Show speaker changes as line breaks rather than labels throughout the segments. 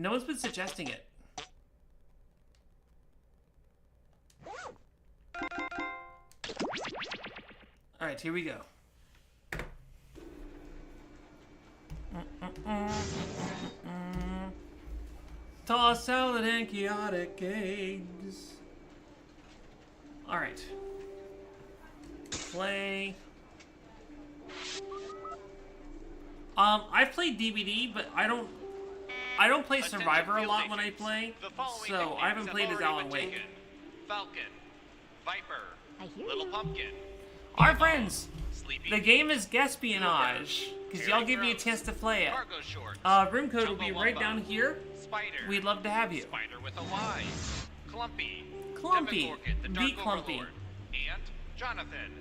No one's been suggesting it. Alright, here we go. Toss salad and chaotic eggs. Alright. Play. I've played DVD, but I don't play Survivor a lot when I play, so I haven't played as Alan Wake.
Falcon, Viper, Little Pumpkin.
Our friends, the game is Gaspionage, because y'all give me a chance to play it. Room code will be right down here. We'd love to have you.
Spider with a Y. Clumpy.
Clumpy.
The
Be Clumpy.
Overlord, and Jonathan.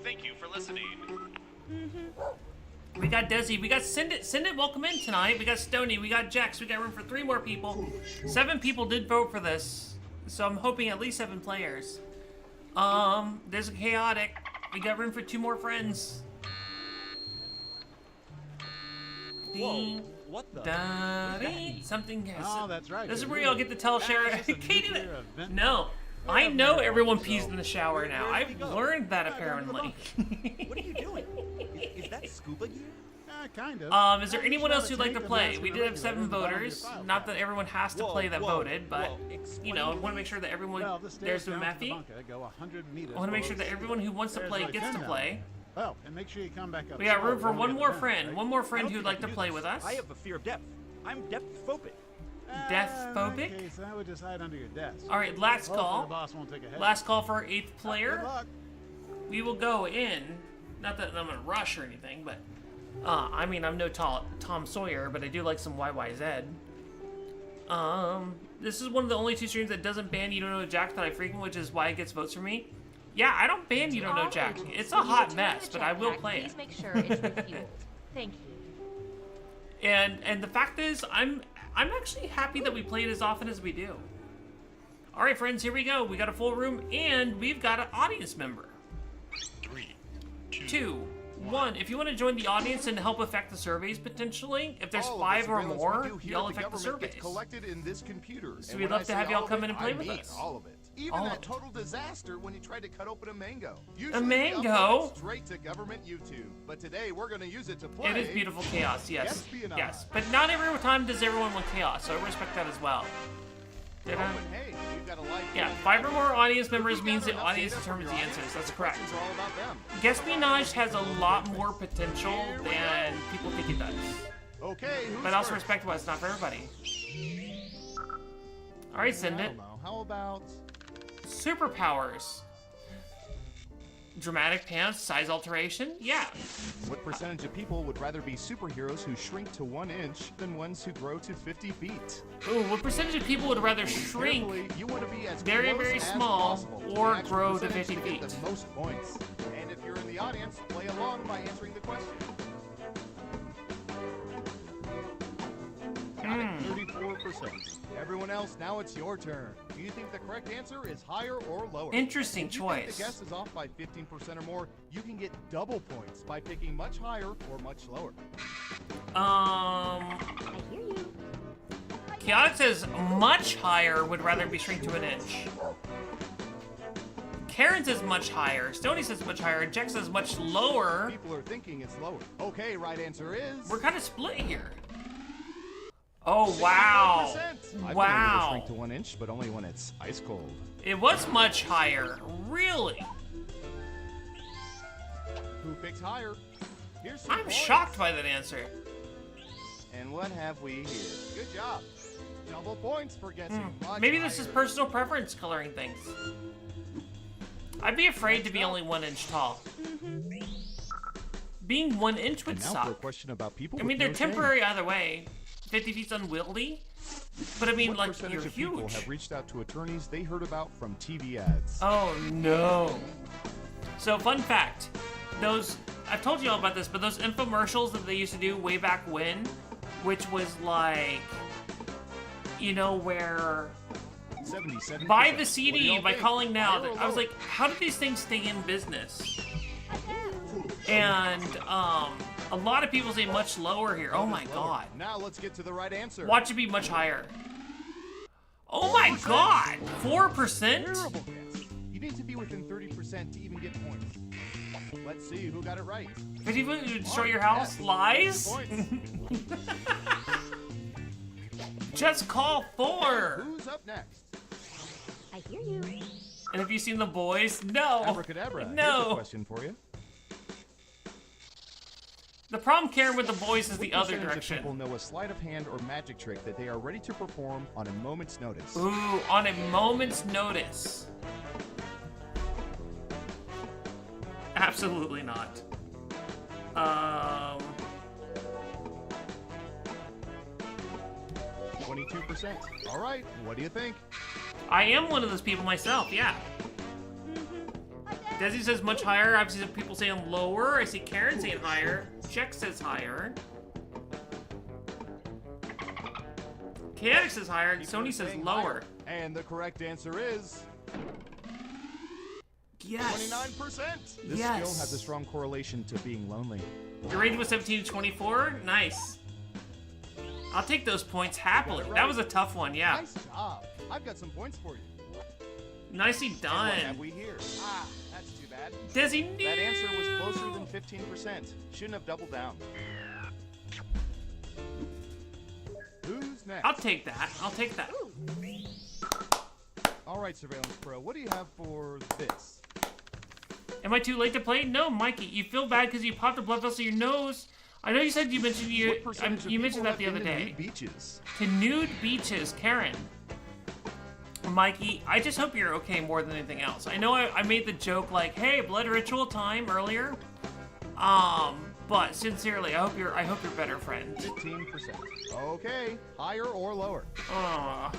Thank you for listening.
We got Desi, we got Send It, welcome in tonight. We got Stony, we got Jax, we got room for 3 more people. 7 people did vote for this, so I'm hoping at least 7 players. There's a chaotic. We got room for 2 more friends.
Whoa, what the?
Something has.
Oh, that's right.
This is where y'all get to tell Sharon. Katie,
event.
no. I know everyone pees in the shower now. I've learned that apparently.
What are you doing? Is that scuba gear?
Kind of.
Is there anyone else who'd like to play? We did have 7 voters. Not that everyone has to play that voted, but you know, I want to make sure that everyone. There's the Mephi. I want to make sure that everyone who wants to play gets to play.
Oh, and make sure you come back up.
We got room for one more friend. One more friend who'd like to play with us.
I have a fear of depth. I'm depth phobic.
Death phobic?
Okay, so I would just hide under your desk.
Alright, last call.
The boss won't take a hit.
Last call for our 8th player.
Good luck.
We will go in. Not that I'm gonna rush or anything, but I mean, I'm no Tom Sawyer, but I do like some YYZ. This is one of the only 2 streams that doesn't ban You Don't Know Jack that I frequent, which is why it gets votes for me. Yeah, I don't ban You Don't Know Jack. It's a hot mess, but I will play it.
Please make sure it's refueled. Thank you.
And the fact is, I'm actually happy that we play it as often as we do. All right, friends, here we go. We got a full room, and we've got an audience member.
3,
2, 1. If you want to join the audience and help affect the surveys potentially, if there's 5 or more, y'all affect the surveys.
Collected in this computer.
So we'd love to have y'all come in and play with us.
All of it. Even that total disaster when he tried to cut open a mango.
A mango?
Straight to government YouTube. But today we're going to use it to play.
It is beautiful chaos, yes.
Espionage.
Yes. But not every time does everyone want chaos, so I respect that as well.
Oh, but hey, you've got a life.
Yeah, 5 or more audience members means the audience determines the answers. That's correct.
Questions are all about them.
Gaspionage has a lot more potential than people think it does.
Okay, who's
But I also
first?
respect why it's not for everybody. Alright, send
I
it.
don't know. How about
Superpowers. Dramatic pants, size alteration? Yeah.
what percentage of people would rather be superheroes who shrink to 1 inch than ones who grow to 50 feet?
Ooh, what percentage of people would rather shrink
Carefully, you want to be as
very,
close
very
as
small
possible to
or
the actual
grow to
percentage
50
to get
feet?
the most points. And if you're in the audience, play along by answering the question. Got it, 34%. Everyone else, now it's your turn. Do you think the correct answer is higher or lower?
Interesting
If you think
choice.
the guess is off by 15% or more, you can get double points by picking much higher or much lower.
I hear you.
Chaotic says much higher would rather be shrink to 1 inch. Karen says much higher. Stony says much higher. Jack says much lower.
People are thinking it's lower. Okay, right answer is...
We're kind of split here. Oh, wow.
65%. I've been able to
Wow.
shrink to 1 inch, but only when it's ice cold.
It was much higher. Really?
Who picks higher? Here's some
I'm
points.
shocked by that answer.
And what have we here? Good job. Double points for guessing much
Maybe this is
higher.
personal preference coloring things. I'd be afraid to be only 1 inch tall. Being 1 inch would
And now for a
suck.
question about people
I mean,
with
they're
no shame.
temporary either way. 50 feet's unwieldy. But I mean,
What
like,
percentage
you're
of people
huge.
have reached out to attorneys they heard about from TV ads?
Oh no. So fun fact, I've told you all about this, but those infomercials that they used to do way back when, which was like, you know, where
77%.
buy the
What do
CD
y'all
by
think?
calling now.
Higher or
I was
lower?
like, how did these things stay in business? And A lot of people say much lower here. Oh my
Lower.
god.
Now let's get to the right answer.
Watch it be much higher. Oh my god! 4%?
Terrible guess. You need to be within 30% to even get points. Let's see who got it right.
50 foot, you destroy your house?
Yes.
Lies?
Points.
Just call 4!
Who's up next?
I hear you.
And have you seen The Boys? No!
Abracadabra. Here's a
No!
question for you.
The problem, Karen, with The Boys is
What
the other
percentage of people
direction.
know a sleight of hand or magic trick that they are ready to perform on a moment's notice?
Ooh, on a moment's notice. Absolutely not.
22%. All right, what do you think?
I am one of those people myself, yeah. Desi says much higher. I've seen people saying lower. I see Karen saying higher. Jack says higher. Chaotic says higher. And Sony says
Saying
lower.
higher. And the correct answer is
Yes.
29%. This
Yes.
skill has a strong correlation to being lonely.
Your rating was 17 to 24. Nice. I'll take those points happily.
Got it
That
right.
was a tough one, yeah.
Nice job. I've got some points for you.
Nicely
And what
done.
have we here? Ah, that's too bad.
Desi knew.
That answer was closer than 15%. Shouldn't have doubled down. Who's next?
I'll take that. I'll take that.
All right, Surveillance Pro, what do you have for this?
Am I too late to play? No, Mikey. You feel bad because you popped a blood vessel in your nose. I know you said you mentioned
What percentage of
you mentioned
people
that the
have
other
been to
day.
nude beaches?
To nude beaches, Karen. Mikey, I just hope you're okay more than anything else. I know I made the joke like, hey, blood ritual time earlier. But sincerely, I hope you're better, friend.
15%. Okay, higher or lower?
Aw.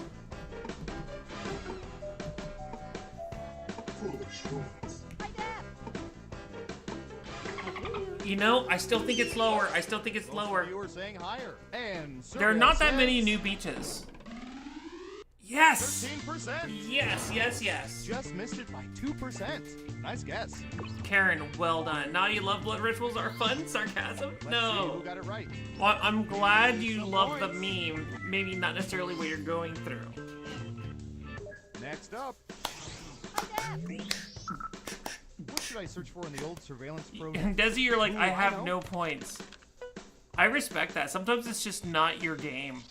You know, I still think it's lower. I still think it's
Most
lower.
of you are saying higher. And
There are not that many
says
new beaches. Yes!
13%.
Yes, yes, yes.
Just missed it by 2%. Nice guess.
Karen, well done. Now you love blood rituals are fun? Sarcasm?
Let's see
No.
who got it right.
Well, I'm glad you love the meme. Maybe not necessarily what you're going through.
Next up. What should I search for in the old Surveillance Pro?
Desi, you're like,
Ooh,
I
I
have
know.
no points. I respect that. Sometimes it's just not your game.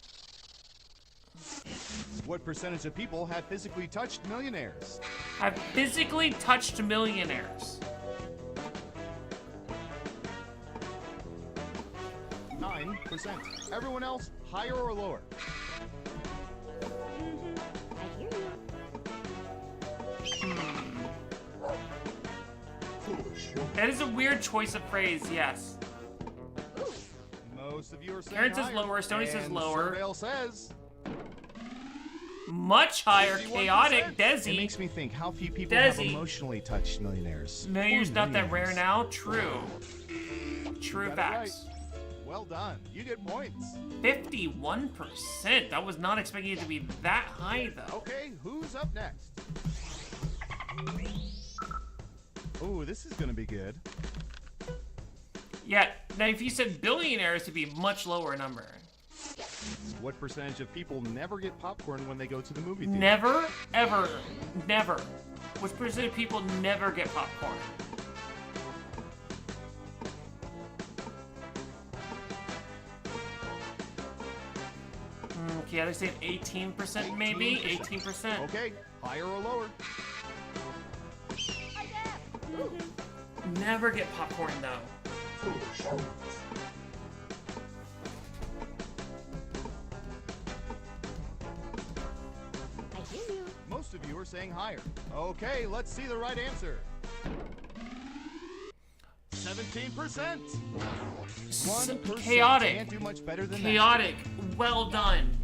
What percentage of people have physically touched millionaires?
I've physically touched millionaires.
9%. Everyone else, higher or lower?
I hear you.
That is a weird choice of phrase, yes.
Most of you are saying
Karen says
higher.
lower, Stoney says
And
lower.
Surveil says
Much higher,
51%.
chaotic,
It
Desi.
makes me think how few people have
Desi.
emotionally touched millionaires.
Millionaires
Or
not that rare
millionaires.
now? True. True
Got it
facts.
right. Well done. You get points.
51%. I was not expecting it to be that high, though.
Okay, who's up next? Ooh, this is gonna be good.
Yeah, now if you said billionaires, it'd be a much lower number.
What percentage of people never get popcorn when they go to the movie theater?
Never, ever, never. Which percent of people never get popcorn? Okay, I'd say 18% maybe? 18%.
Okay, higher or lower?
Never get popcorn though.
I hear you.
Most of you are saying higher. Okay, let's see the right answer. 17%.
S-
1%
chaotic.
can't do much better than
Chaotic. Well done.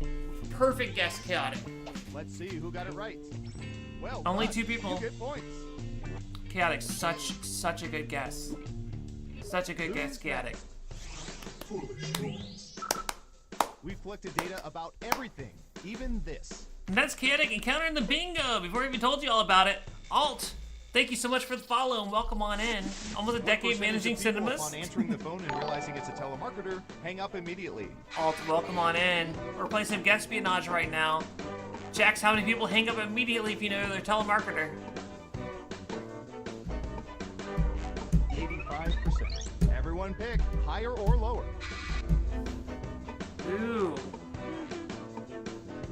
Perfect guess, chaotic.
that. Let's see who got it right. Well,
Only
done.
2 people.
You get points.
Chaotic, such a good guess. Such a good guess, chaotic.
We've collected data about everything, even this.
And that's chaotic encountering the bingo. Before I even told you all about it, Alt Thank you so much for the follow and welcome on in. Almost a decade managing cinemas.
Upon answering the phone and realizing it's a telemarketer, hang up immediately.
Alt, welcome on in. We're playing some Guespionage right now. Jax, how many people hang up immediately if you know they're a telemarketer?
85%. Everyone pick higher or lower.
Ooh.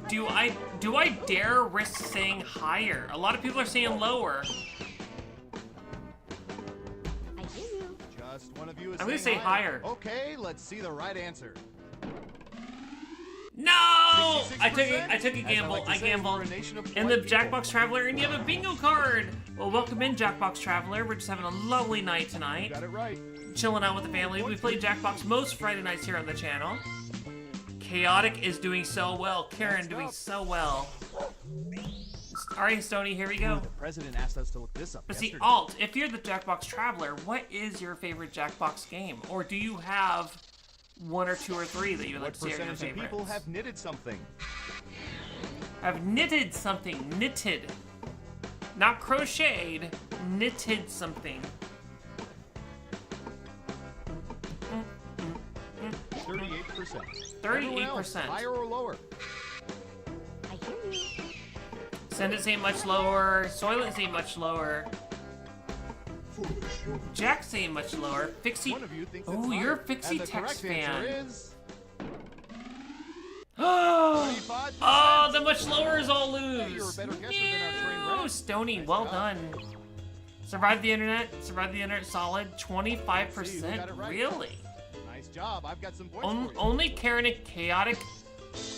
Do I dare risk saying higher? A lot of people are saying lower.
I hear you.
Just one of you is
I'm gonna
saying
say higher.
Okay, let's see the right answer.
No! I took a
As
gamble.
like to
I
say,
gambled.
we're a nation of
In the
polite people.
Jackbox Traveler, and you have a bingo card. Well, welcome in, Jackbox Traveler. We're just having a lovely night
You
tonight.
got it right.
Chilling out with the family. We play Jackbox most Friday nights here on the channel. Chaotic is doing so well. Karen doing so well. Alright, Stoney, here we go.
The president asked us to look this up
But see,
yesterday.
Alt, if you're the Jackbox Traveler, what is your favorite Jackbox game? Or do you have one or two or three that you would like
What
to see are your
percentage of
favorites?
people have knitted something?
Have knitted something. Knitted. Not crocheted. Knitted something.
38%.
38%.
Everyone else, higher or lower?
I hear you.
Sendit's ain't much lower. Soylent's ain't much lower. Jack's ain't much lower. Fixie.
One of you thinks
Oh,
it's
you're a
higher.
Fixie
And the
Text
correct answer
fan.
is
Oh,
35%.
the much lowers all
Hey, you're a
lose.
better guesser than our trained
No,
rat.
Stony,
Nice
well
job.
done. Survived the internet. Survived the internet solid.
See,
25%.
you got it right.
Really?
Nice job. I've got some points for you.
Only Karen and Chaotic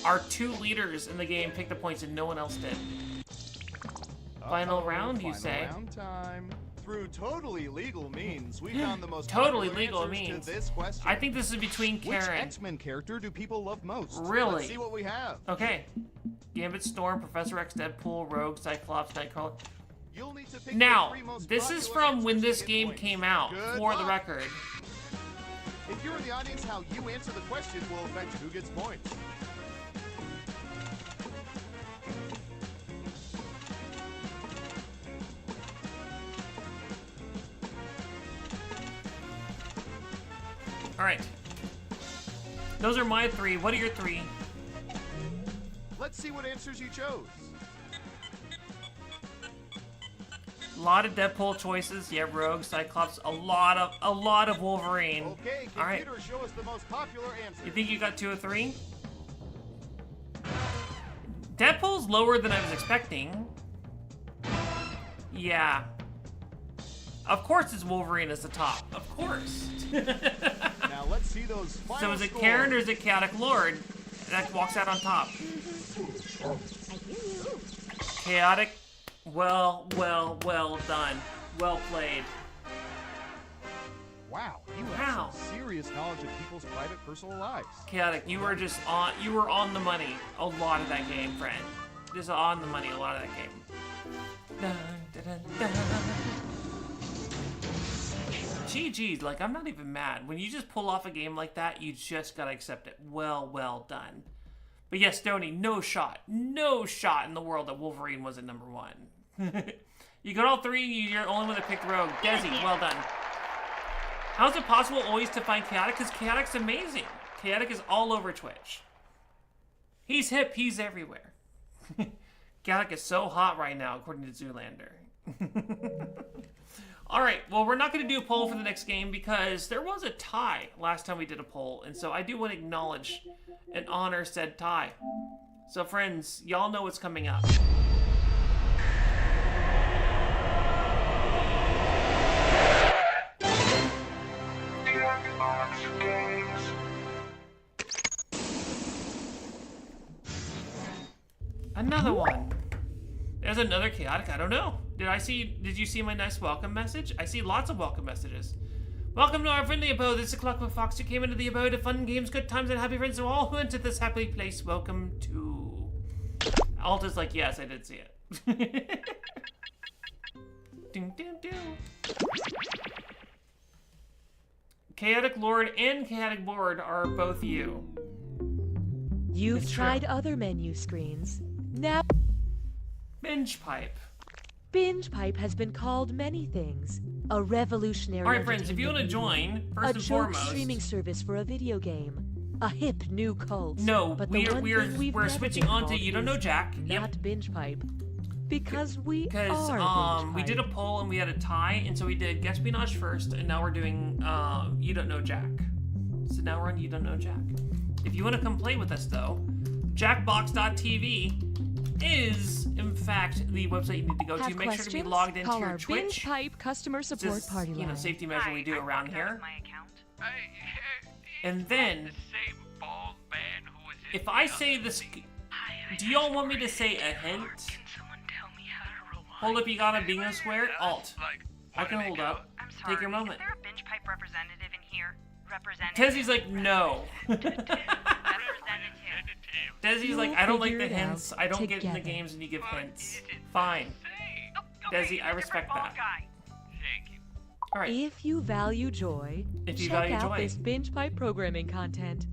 are two leaders in the game. Picked the points and no one else did. Final round, you
Final
say?
round time. Through totally legal means, we found the most
Totally
popular
legal
answers
means.
to this question.
I think this is between
Which
Karen.
X-Men character do people love most?
Really?
Let's see what we have.
Okay. Gambit, Storm, Professor X, Deadpool, Rogue, Cyclops, Nightcrawler.
You'll need to pick
Now,
the three most
this is
popular
from when
answers
this
to get
game
points.
came out,
Good
for the
luck.
record.
If you're in the audience, how you answer the question will affect who gets points.
Alright. Those are my three. What are your three?
Let's see what answers you chose.
A lot of Deadpool choices. Yeah, Rogue, Cyclops, a lot of Wolverine.
Okay, computer,
Alright.
show us the most popular answer.
You think you got 2 or 3? Deadpool's lower than I was expecting. Yeah. Of course it's Wolverine as the top. Of course.
Now let's see those final
So is it
scores.
Karen or is it Chaotic Lord that walks out on top?
I hear you.
Chaotic, well done. Well played.
Wow, you
Wow.
have some serious knowledge of people's private personal lives.
Chaotic, you were just on, you were on the money a lot of that game, friend. Just on the money a lot of that game. Dun, dun, dun, dun. GG's, like, I'm not even mad. When you just pull off a game like that, you just gotta accept it. Well done. But yes, Stoney, no shot in the world that Wolverine was at number 1. You got all 3, you're the only one that picked Rogue. Desi, well done. How is it possible always to find Chaotic? Because Chaotic's amazing. Chaotic is all over Twitch. He's hip, he's everywhere. Chaotic is so hot right now, according to Zoolander. Alright, well, we're not going to do a poll for the next game because there was a tie last time we did a poll, and so I do want to acknowledge and honor said tie. So, friends, y'all know what's coming up. Another one. There's another Chaotic. I don't know. Did you see my nice welcome message? I see lots of welcome messages. Welcome to our friendly abode. This is Clockwork Fox. You came into the abode of fun games, good times, and happy friends to all who entered this happy place. Welcome to... Alta's like, yes, I did see it. Ding, ding, ding. Chaotic Lord and Chaotic Lord are both you.
You've
It's true.
tried other menu screens. Now
Binge pipe.
Binge Pipe has been called many things. A revolutionary
All right, friends, if you want to
entertainment
join,
medium,
first
a
and
joke
foremost.
streaming service for a video game, a hip new cult.
No,
but the one thing we've
we're
never
switching
been
on to
called
You Don't Know
is
Jack.
Not Binge Pipe. Because we
Because
are Binge
we did a
Pipe.
poll and we had a tie, and so we did Guespionage first, and now we're doing You Don't Know Jack. So now we're on You Don't Know Jack. If you want to come play with us though, Jackbox.tv is in fact the website you need to go
Have
to. Make sure to be
questions?
logged into
Call
your
our
Twitch.
Binge Pipe customer support
Just,
party
you know,
line.
safety measure we do around here.
My account.
And then,
Same bald man who was in
if I say this, do y'all want me to say a hint?
Can someone tell me how to rewind?
Hold up, you got a bingo square? Alt.
like,
I can hold up.
I'm sorry.
Take your moment.
Is there a Binge Pipe representative in here? Representative.
Desi's like, no.
Representative.
Desi's like,
You'll
I don't like
figure
the
it out
hints. I don't get in the
together.
games and you give hints. Fine.
Oh, okay,
Desi, I
different
respect
bald
that.
guy.
Thank you.
All right.
If you value joy,
If you
check
value
out
joy.
this Binge Pipe programming content.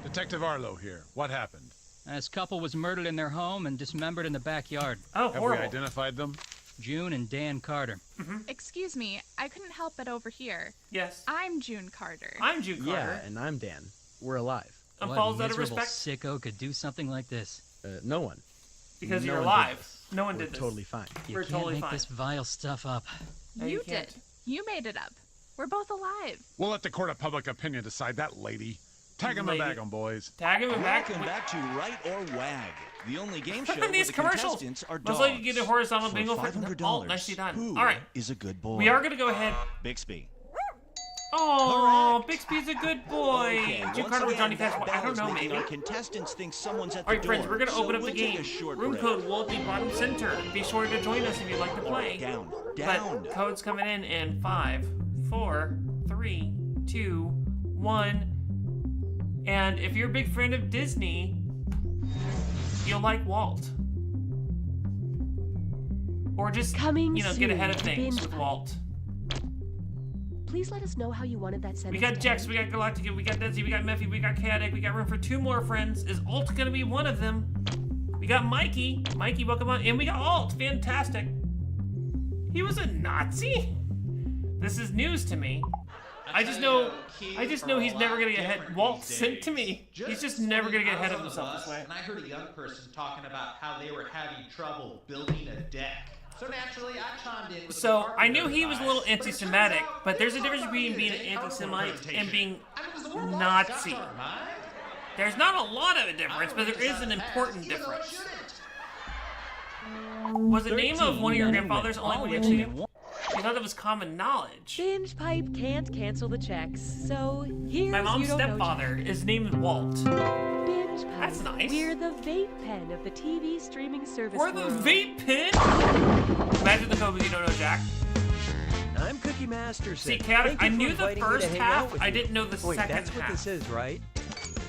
Detective Arlo here. What happened?
This couple was murdered in their home and dismembered in the backyard.
Oh,
Have we
horrible.
identified them?
June and Dan Carter.
Excuse me, I couldn't help but overhear.
Yes.
I'm June Carter.
I'm Jude Carter.
Yeah, and I'm Dan. We're alive.
And
What
falls out of
miserable
respect
sicko could do something like this?
No one.
because
no
you're
one did
alive.
this.
No one
We're
did this.
totally fine.
You
We're
can't
totally
make
fine.
this vile stuff up.
No,
you
can't.
did. You made it up. We're both alive.
We'll let the court of public opinion decide that, lady. Tag him and
Lady.
bag him, boys.
Tag him and back.
Welcome back to Right or Wag, the only game show
Look
where
at these
the
commercials.
contestants are
Most
dogs.
likely you get a horizontal
For
bingo for
$500.
Oh, nicely done.
Who
All right.
is a good boy?
We are going to go ahead.
Bixby.
Oh,
Correct.
Bixby's a good boy.
Okay,
Jude
once
Carter with
again,
Johnny Cash.
that
I don't
bell is
know,
making
maybe.
Our contestants think someone's at the
All right,
door.
friends, we're going to
so
open up
we'll
the
take
game.
a short
Room
break.
code will be bottom center. Be sure to join us if you'd like to play.
Down.
But code's coming in 5, 4, 3, 2, 1. And if you're a big fan of Disney, you'll like Walt. Or just,
Coming
get
soon
ahead of
to
things
Binge
with
Pipe.
Walt.
Please let us know how you wanted that sentence.
We got
to
Jex,
end.
we got Galactica, we got Desi, we got Mephi, we got Chaotic, we got room for 2 more friends. Is Alt gonna be one of them? We got Mikey. Mikey, welcome on. And we got Alt. Fantastic. He was a Nazi? This is news to me. I just know he's never gonna get ahead. Walt sent to me. He's just never gonna get ahead of himself this way.
And I heard a young person talking about how they were having trouble building a deck. So naturally, I chimed in with
So
the
I knew
carpenter
he was a little
advice, but it turns
anti-Semitic,
out
but there's a
it's
difference
all
between
about
being an
using
anti-Semite and
PowerPoint
being
presentation. I mean, the word
Nazi.
God's our mind.
There's not a lot of a difference,
I
but
don't
there is
think
an
it's
important
even though I
difference.
shouldn't.
Was the name of one of your grandfathers only one you actually knew? You thought it was common knowledge.
Binge Pipe can't cancel the checks, so here's
My mom's
You Don't Know
stepfather is named Walt.
Jack. Binge Pipe.
That's nice.
We're the vape pen of the TV streaming service
Or the
world.
vape pen. Imagine the code with You Don't Know Jack.
I'm Cookie Masterson.
See, Chaotic,
Thank you
I
for
knew the
inviting me to
first
hang
half,
out with
I
you.
didn't know the
Wait,
second
that's what
half.
this is, right?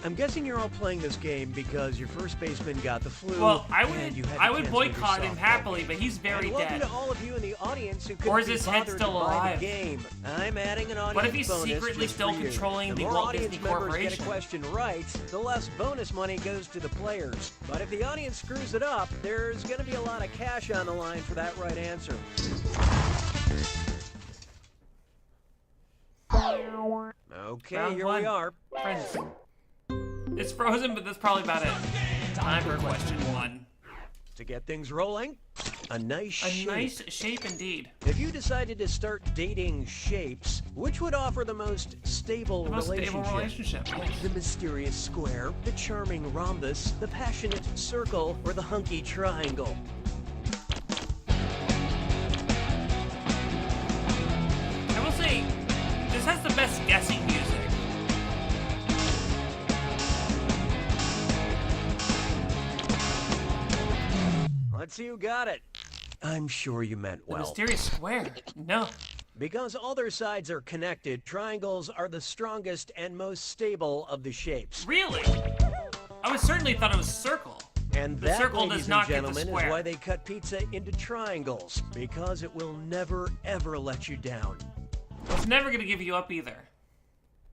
I'm guessing you're all playing this game because your first baseman got the flu.
Well, I
and you had to
would
cancel
boycott
your
him
softball
happily,
game.
but he's very
and welcome
dead.
to all of you in the audience who
Or
couldn't
is
be
his head
bothered
still
to buy
alive?
the game. I'm adding an audience
What if he's
bonus
secretly
just
still
for you.
controlling the
more
Walt
audience
Disney
members
Corporation?
get a question right, the less bonus money goes to the players. But if the audience screws it up, there's going to be a lot of cash on the line for that right answer. Okay,
Round
here
one.
we are.
Friends. It's frozen, but that's probably about it. Time for question 1.
To get things rolling, a nice
A
shape.
nice shape indeed.
If you decided to start dating shapes, which would offer the most stable
The most
relationship?
stable relationship.
The mysterious square, the charming rhombus, the passionate circle, or the hunky triangle?
I will say, this has the best guessing music.
Let's see who got it. I'm sure you meant
The
well.
mysterious square. No.
Because all their sides are connected, triangles are the strongest and most stable of the shapes.
Really? I would certainly thought it was circle.
And
The
that,
circle
ladies
does not
and
get the
gentlemen,
square.
is why they cut pizza into triangles. Because it will never, ever let you down.
It's never gonna give you up either.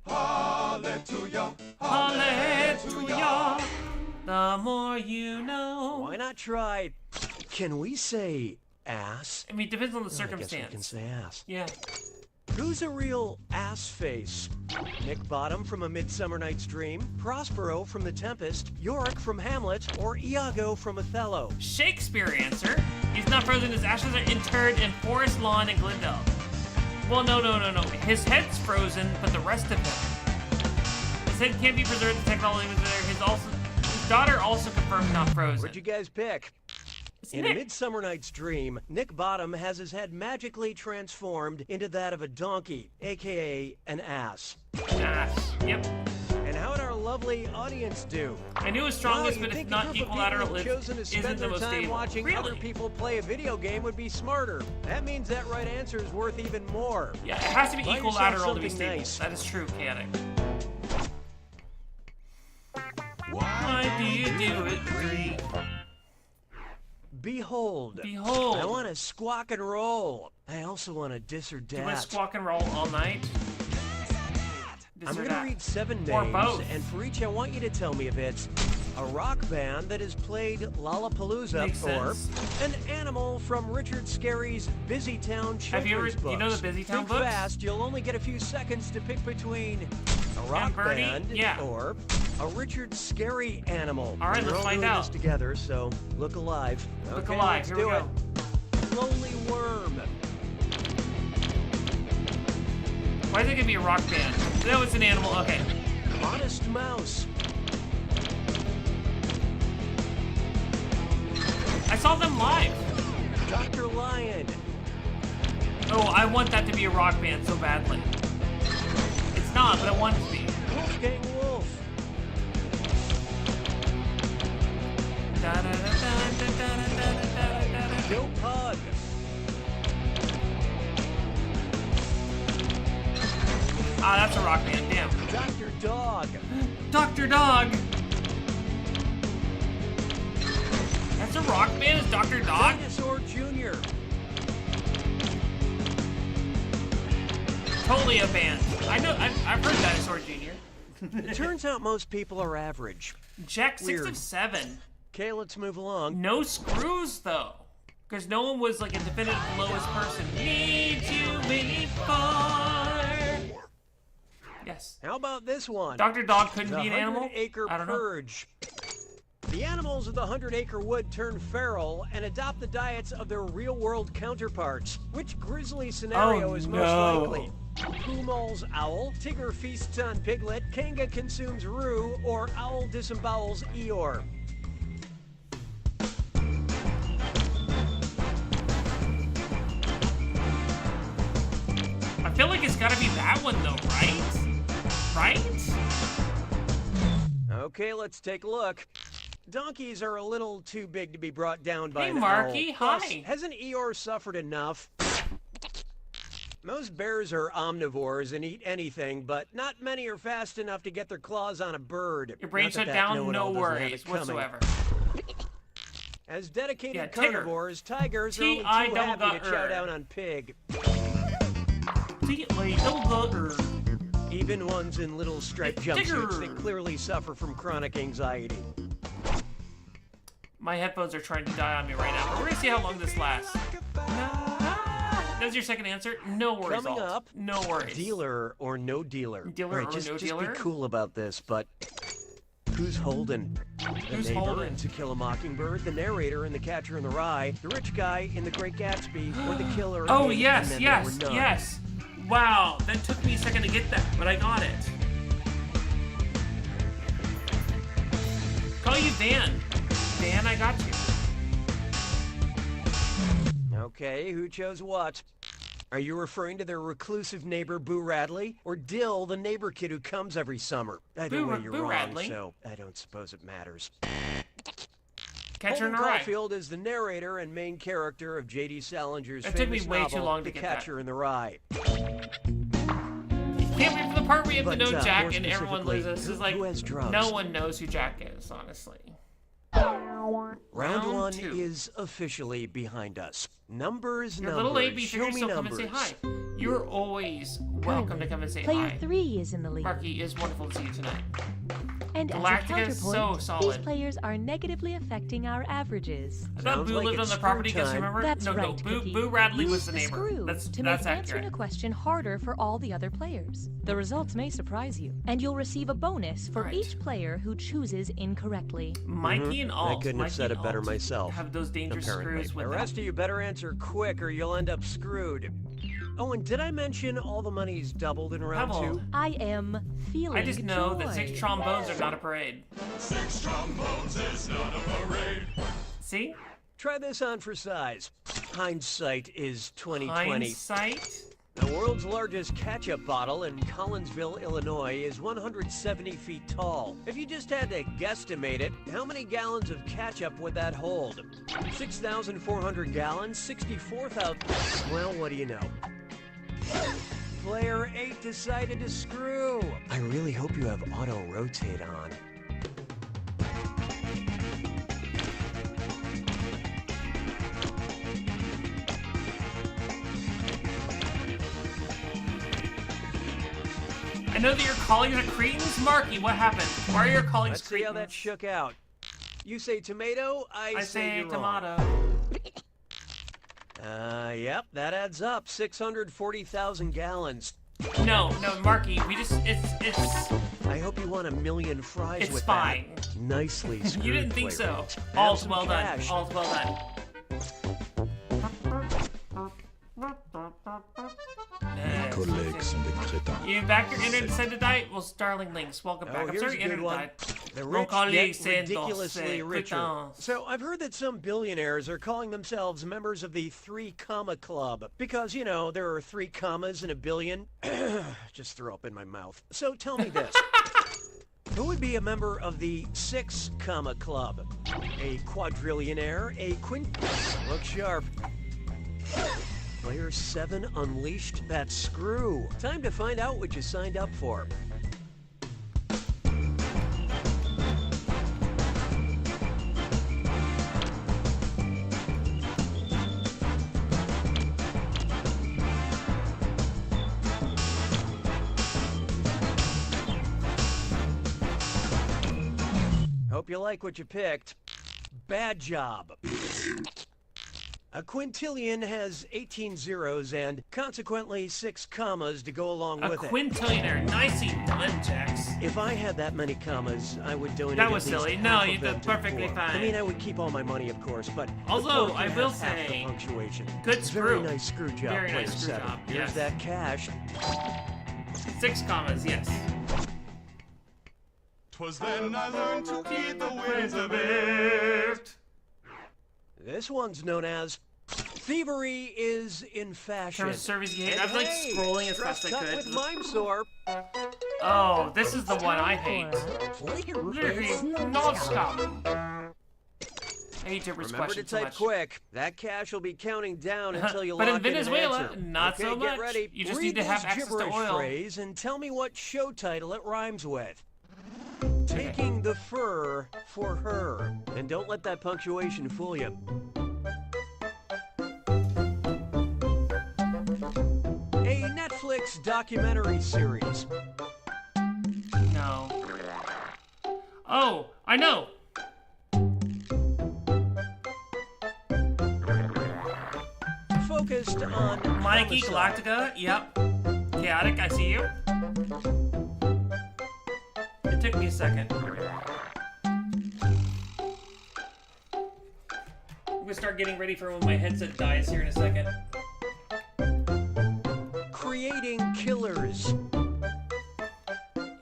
Hallelujah. Hallelujah. The more you know.
Why not try, can we say, ass?
I mean, it depends on the
Well, I guess we can
circumstance.
say ass.
Yeah.
Who's a real ass face? Nick Bottom from A Midsummer Night's Dream, Prospero from The Tempest, Yorick from Hamlet, or Iago from Othello?
Shakespeare answer. He's not frozen. His ashes are interred in Forest Lawn in Glendale. Well, no. His head's frozen, but the rest of him. His head can't be preserved. The technology was there. His daughter also confirmed not frozen.
What'd you guys pick? In A Midsummer Night's Dream, Nick Bottom has his head magically transformed into that of a donkey, aka an ass.
Ass. Yep.
And how'd our lovely audience do?
I knew it was strongest,
Wow,
but
you'd
if
think
not
a group of
equilateral,
people
it
who've chosen to
isn't
spend
the
their
most
time
stable.
watching
Really?
other people play a video game would be smarter. That means that right answer is worth even more.
Yeah, it has to be
Buy yourself
equilateral to be
something
stable.
nice.
That is true, chaotic. Why do you do it, Bree?
Behold.
Behold.
I want to squawk and roll. I also want to dis or
Do you want
dat.
to squawk and roll all night?
I'm going to read 7
Or
names,
both.
and for each I want you to tell me if it's a rock band that has played Lollapalooza
Makes
or
sense.
an animal from Richard Scarry's Busy Town children's
Have you ever-
books.
you know the Busy Town
Think
books?
fast, you'll only get a few seconds to pick between a rock
Birdie?
band
Yeah.
or a Richard Scary animal.
All right,
We're
let's
all
find
doing
out.
this together, so look alive.
Look
Okay,
alive.
let's
Here
do
we
it.
go.
Lonely Worm.
Why is it gonna be a rock band? No, it's an animal. Okay.
Honest Mouse.
I saw them live.
Dr. Lion.
Oh, I want that to be a rock band so badly. It's not, but I want it to be.
Wolfgang Wolf. Joe Pug.
Ah, that's a rock band. Damn.
Dr. Dog.
Dr. Dog. That's a rock band. Is Dr. Dog?
Dinosaur Jr.
Totally a band. I know. I've heard Dinosaur Jr.
It turns out most people are average.
Jack 6
Weird.
of 7.
Okay, let's move along.
No screws though, because no one was like a definitive lowest person. Need you before. Yes.
How about this one?
Dr. Dog couldn't
The
be an animal.
100-acre
I don't know.
purge. The animals of the 100-acre wood turn feral and adopt the diets of their real-world counterparts. Which grisly scenario is most
no.
likely? Pooh mauls owl, Tigger feasts on piglet, Kanga consumes rue, or owl disembowels Eeyore?
I feel like it's got to be that one though, right? Right?
Okay, let's take a look. Donkeys are a little too big to be brought down by
Hey,
an
Marky,
owl. Plus,
hi.
hasn't Eeyore suffered enough? Most bears are omnivores and eat anything, but not many are fast enough to get their claws on a bird.
Your brain
Not that
shut
that
down.
know-it-all
No
doesn't have
worries
it coming.
whatsoever.
As dedicated
Yeah, Tigger.
carnivores, tigers are only too
T.I.
happy to
double-got-er.
chow down on pig. Even ones in little striped
Tigger.
jumpsuits that clearly suffer from chronic anxiety.
My headphones are trying to die on me right now. But we're gonna see how long this lasts. That's your second answer. No worries.
Coming
Alt.
up,
No worries.
dealer or no dealer.
Dealer
All right,
or
just,
no
just
dealer?
be cool about this, but who's Holden?
Who's
the neighbor
Holden?
in To Kill a Mockingbird, the narrator in The Catcher in the Rye, the rich guy in The Great Gatsby, or the killer
Oh
in
yes,
And Then
yes,
There Were None?
yes. Wow, that took me a second to get that, but I got it. Call you Dan. Dan, I got you.
Okay, who chose what? Are you referring to their reclusive neighbor Boo Radley, or Dill, the neighbor kid who comes every summer? Either way, you're
Boo
wrong,
Radley?
so I don't suppose it matters.
Catcher in
Holden
the Rye.
Caulfield is the narrator and main character of J.D. Salinger's
It took me
famous
way
novel,
too long to
The
get that.
Catcher in the Rye.
Can't wait for the part where you have to
But,
know
more
Jack and everyone
specifically,
loses. It's
who
like
has drugs?
no one knows who Jack is, honestly.
Round one
two.
is officially behind us. Numbers,
Your
numbers.
little AB
Show
figure,
me
so
numbers.
come and say hi. You're always welcome to come and say
Player
hi.
3 is in the lead.
Marky, it's wonderful to see you tonight.
And as a
Galactica is
counterpoint,
so
these
solid.
players are negatively affecting our averages.
I thought
Sounds
Boo
like
lived on
it's
the property,
screw
guys,
time.
remember?
That's
no,
right,
Boo,
Cookie.
Boo Radley
Use
was the
the
neighbor.
screw
That's
to make answering
accurate.
a question harder for all the other players. The results may surprise you, and you'll receive a bonus for
Right.
each player who chooses incorrectly.
Mikey and Alt.
I couldn't have
Mikey
said
and
it better
Alt
myself.
Have those dangerous
apparently.
screws with
The
them.
rest of you better answer quick or you'll end up screwed. Oh, and did I mention all the money's doubled in round
Pebble.
2?
I am feeling
I just know
joy.
that 6 trombones are not a parade.
6 trombones is not a parade.
See?
Try this on for size. Hindsight is 2020.
Hindsight?
The world's largest ketchup bottle in Collinsville, Illinois is 170 feet tall. If you just had to guesstimate it, how many gallons of ketchup would that hold? 6,400 gallons? 64,000... Well, what do you know? Player 8 decided to screw. I really hope you have auto-rotate on.
I know that your colleagues are cretins. Marky, what happened? Why are your colleagues
Let's see
cretins?
how that shook out. You say tomato, I
say
you're wrong.
tomato.
Yep, that adds up. 640,000 gallons.
No, Marky, we just, it's,
I hope you want a million fries
It's
with
fine.
that. Nicely screwed.
you didn't think so.
player. Have
All's
some
well
cash.
done. All's well done. You back your internet said to die? Well, Starling Links, welcome back. I'm
here's
sorry
a
your
good
internet
one.
died.
The
Mon
rich
collègue
get
s'est
ridiculously
endorsé.
richer.
Putain.
So I've heard that some billionaires are calling themselves members of the 3 Comma Club because, you know, there are 3 commas in a billion. Just throw up in my mouth. So tell me this. Who would be a member of the 6 Comma Club? A quadrillionaire? A Look sharp. Player 7 unleashed that screw. Time to find out what you signed up for. Hope you like what you picked. Bad job. A quintillion has 18 zeros and, consequently, 6 commas to go along
A
with it.
quintillionaire. Nicely done, Jax.
If I had that many commas, I would donate
That
at
was
least
silly.
half
No,
of
you
them
did
to the
perfectly
poor.
fine.
I mean, I would keep all my money, of course, but
Although,
the poor
I
can
will
have half the
say,
punctuation.
good screw.
Very nice screw job,
Very
player
nice screw
7.
job,
Here's
yes.
that cash.
6 commas, yes.
'Twas then I learned to keep the winds a bit.
This one's known as Thievery is in Fashion.
Terms of service you hate.
And
I was like
hey,
scrolling as
stress
fast as I
cut
could.
with mime sore.
Oh, this is the one I hate.
Player
Non-stop. I hate Tipper's
Remember to
question so
type
much.
quick. That cash will be counting down until you
But
lock
in Venezuela,
an answer.
not
okay,
so
get
much.
ready.
You just
Read
need to have
this
access to
gibberish
oil.
phrase and tell me what show title it rhymes with. Taking the fur for her. And don't let that punctuation fool you. A Netflix documentary series.
No. Oh, I know.
Focused on
Mikey
homicide.
Galactica. Yep. Chaotic, I see you. It took me a second. I'm gonna start getting ready for when my headset dies here in a second.
Creating killers.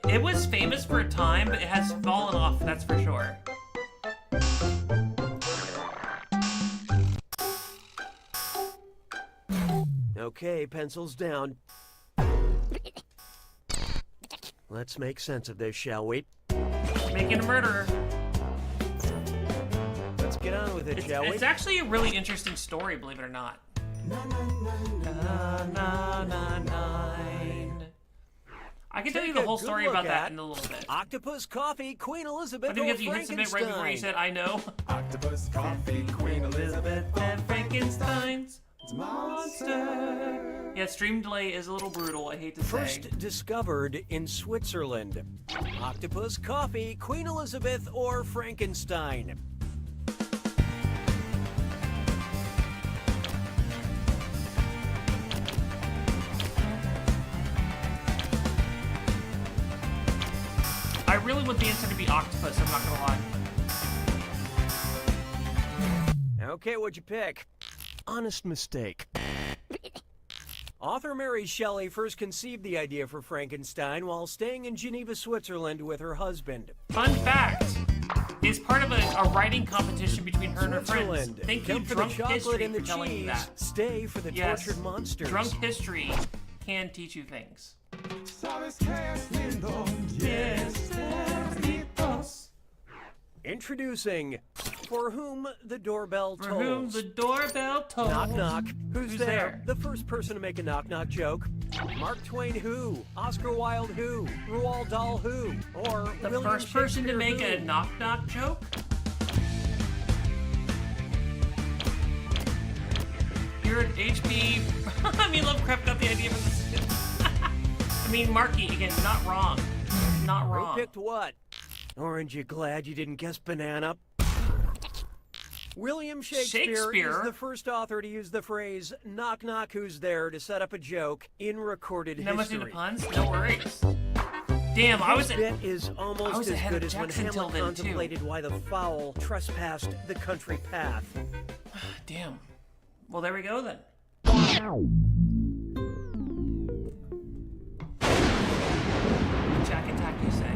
It was famous for a time, but it has fallen off, that's for sure.
Okay, pencils down. Let's make sense of this, shall we?
Making a murderer.
Let's get on with it, shall we?
It's actually a really interesting story, believe it or not. I can tell you the whole story about that in a little bit.
Octopus Coffee, Queen Elizabeth,
But because you hit submit right before you said I know. Octopus, coffee, Queen Elizabeth, and Frankenstein's. Monster. Yeah, stream delay is a little brutal, I hate to say.
First discovered in Switzerland. Octopus, coffee, Queen Elizabeth, or Frankenstein?
I really want the answer to be octopus, I'm not gonna lie.
Okay, what'd you pick? Honest mistake. Author Mary Shelley first conceived the idea for Frankenstein while staying in Geneva, Switzerland with her husband.
Fun fact, is part of a writing competition between her and her friends.
Switzerland.
Thank you,
Come for
Drunk
the chocolate
History,
and the
for telling me
cheese.
that.
Stay for the
Yes,
tortured monsters.
Drunk History can teach you things.
Introducing For Whom the Doorbell Tolls.
For whom the doorbell tolls.
Knock knock. Who's there?
there?
The first person to make a knock knock joke. Mark Twain who? Oscar Wilde who? Roald Dahl who? Or
The
William
first person to
Shakespeare
make
who?
a knock knock joke? You're an HB. I mean, Lovecraft got the idea for this. I mean, Marky, again, not wrong. Not wrong.
Who picked what? Orange, you glad you didn't guess banana? William Shakespeare is the first author to use the phrase knock knock who's there to set up a joke in recorded
No much
history.
into puns? No worries. Damn, I was
This bit is almost as
ahead
good
of
as when
Jackson till
Hamlet
then, too.
contemplated why the fowl trespassed the country path.
Damn. Well, there we go then. Jack attack, you say?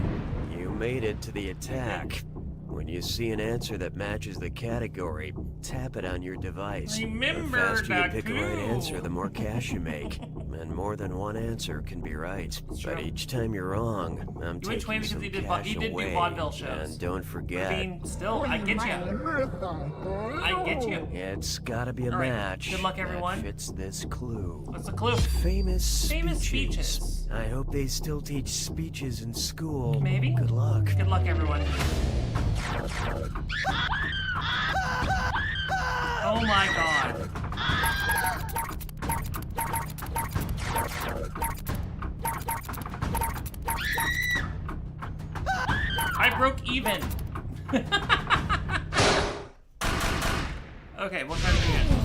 You made it to the attack. When you see an answer that matches the category, tap it on your device.
Remember
the faster you
that
pick a right
clue.
answer, the more cash you make. And more than one answer can be right.
true.
But each time you're wrong, I'm
You went
taking
20 because
some
he did
cash
he did
away.
do vaudeville shows.
And don't forget,
I mean, still, I get you. I get you.
it's gotta be a
All right,
match
good luck, everyone.
that fits this clue.
What's the clue?
Famous
Famous
speeches.
speeches.
I hope they still teach speeches in school.
Maybe.
Good luck.
Good luck, everyone. Oh my god. I broke even. Okay, what kind of again?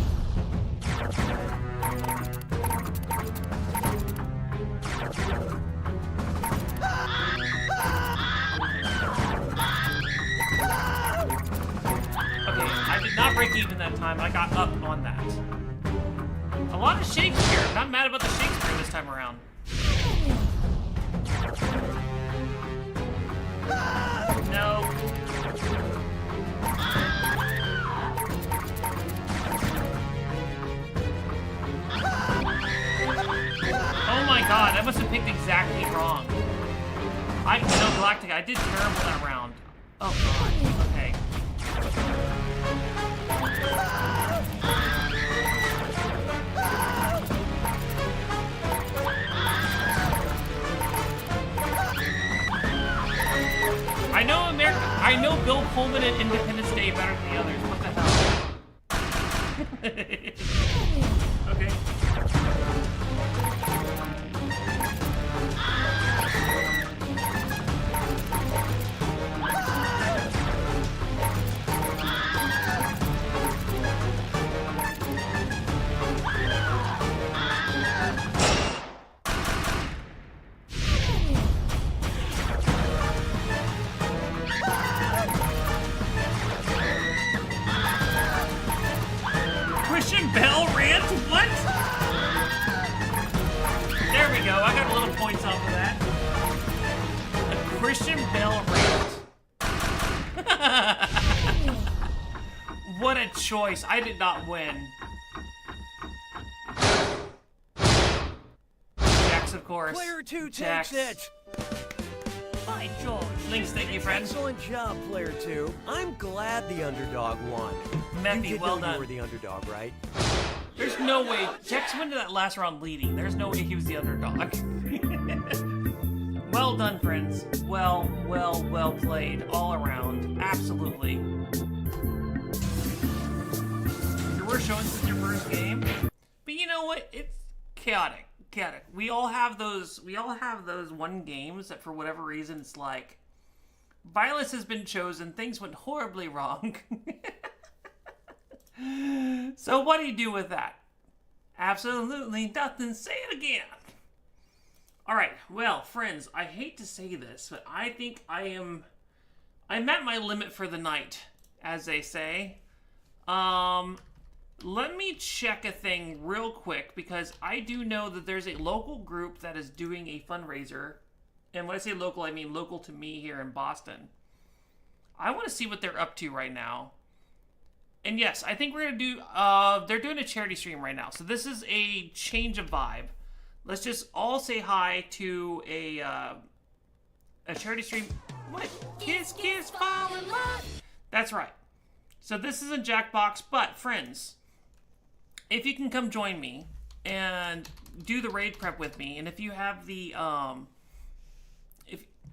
Okay, I did not break even that time. I got up on that. A lot of Shakespeare. I'm not mad about the Shakespeare this time around. No. Oh my god, I must have picked exactly wrong. No, Galactic, I did terrible that round. Oh god, okay. I know Bill Pullman and Independence Day better than the others. What the hell? Okay. Christian Bell rant? What? There we go. I got a little points off of that. A Christian Bell rant. What a choice. I did not win. Jax, of course.
Player 2
Jax.
takes it.
By George. Links, thank you, friend.
Excellent job, Player 2. I'm glad the underdog won.
Matthew,
you did
well
know
done.
You were the underdog, right?
There's no way. Jax went to that last round leading. There's no way he was the underdog. Well done, friends. Well played all around. Absolutely. You're showing since your first game. know what? It's chaotic. Chaotic. We all have those one games that for whatever reason it's like violence has been chosen, things went horribly wrong. So what do you do with that? Absolutely nothing. Say it again. Alright, well, friends, I hate to say this, but I think I'm at my limit for the night, as they say. Let me check a thing real quick, because I do know that there's a local group that is doing a fundraiser. And when I say local, I mean local to me here in Boston. I want to see what they're up to right now. And yes, I think we're going to do, they're doing a charity stream right now. So this is a change of vibe. Let's just all say hi to a charity stream. What? Kiss, kiss, fall in love. That's right. So this isn't Jackbox, but friends, if you can come join me and do the raid prep with me, and if you have the,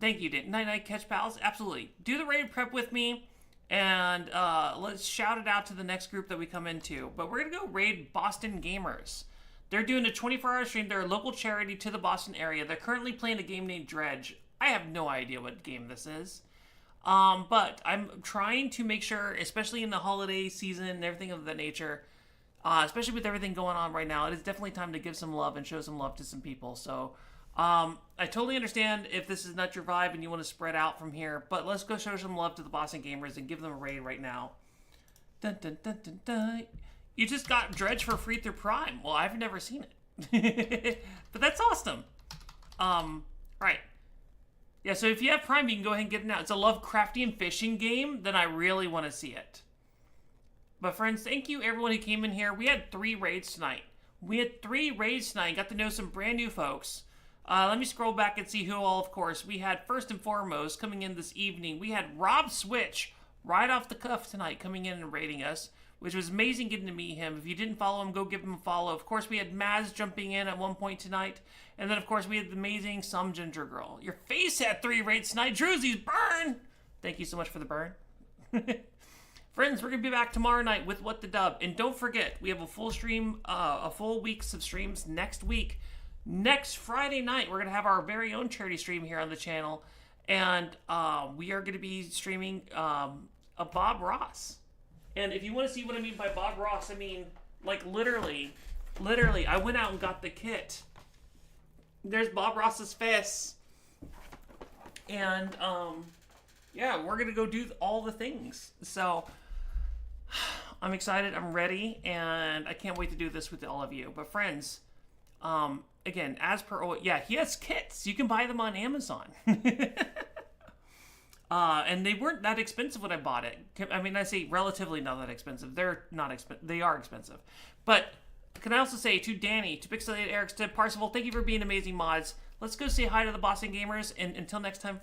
thank you, Night Night Catch Pals, absolutely. Do the raid prep with me, and let's shout it out to the next group that we come into. But we're gonna go raid Boston Gamers. They're doing a 24-hour stream. They're a local charity to the Boston area. They're currently playing a game named Dredge. I have no idea what game this is. But I'm trying to make sure, especially in the holiday season and everything of that nature, especially with everything going on right now, it is definitely time to give some love and show some love to some people. So, I totally understand if this is not your vibe and you want to spread out from here, but let's go show some love to the Boston Gamers and give them a raid right now. Dun, dun, dun, dun, dun. You just got Dredge for free through Prime. Well, I've never seen it. But that's awesome. Right. Yeah, so if you have Prime, you can go ahead and get it now. It's a Lovecraftian fishing game, then I really want to see it. But friends, thank you everyone who came in here. We had 3 raids tonight. Got to know some brand new folks. Let me scroll back and see who all, of course. We had, first and foremost, coming in this evening, we had Rob Switch, right off the cuff tonight, coming in and raiding us, which was amazing getting to meet him. If you didn't follow him, go give him a follow. Of course, we had Maz jumping in at one point tonight. And then, of course, we had the amazing Some Ginger Girl. Your face had 3 raids tonight. Drewsy's burn! Thank you so much for the burn. Friends, we're going to be back tomorrow night with What the Dub. And don't forget, we have a full stream, a full week of streams next week. Next Friday night, we're going to have our very own charity stream here on the channel. And we are going to be streaming a Bob Ross. And if you want to see what I mean by Bob Ross, I mean, like, literally, I went out and got the kit. There's Bob Ross's face. And, yeah, we're going to go do all the things. So, I'm excited, I'm ready, and I can't wait to do this with all of you. But friends, again, as per, yeah, he has kits. You can buy them on Amazon. And they weren't that expensive when I bought it. I mean, I say relatively not that expensive. They're not expensive. They are expensive. But can I also say to Danny, to Pixelated Eric, to Parsival, thank you for being amazing mods. Let's go say hi to the Boston Gamers, and until next time.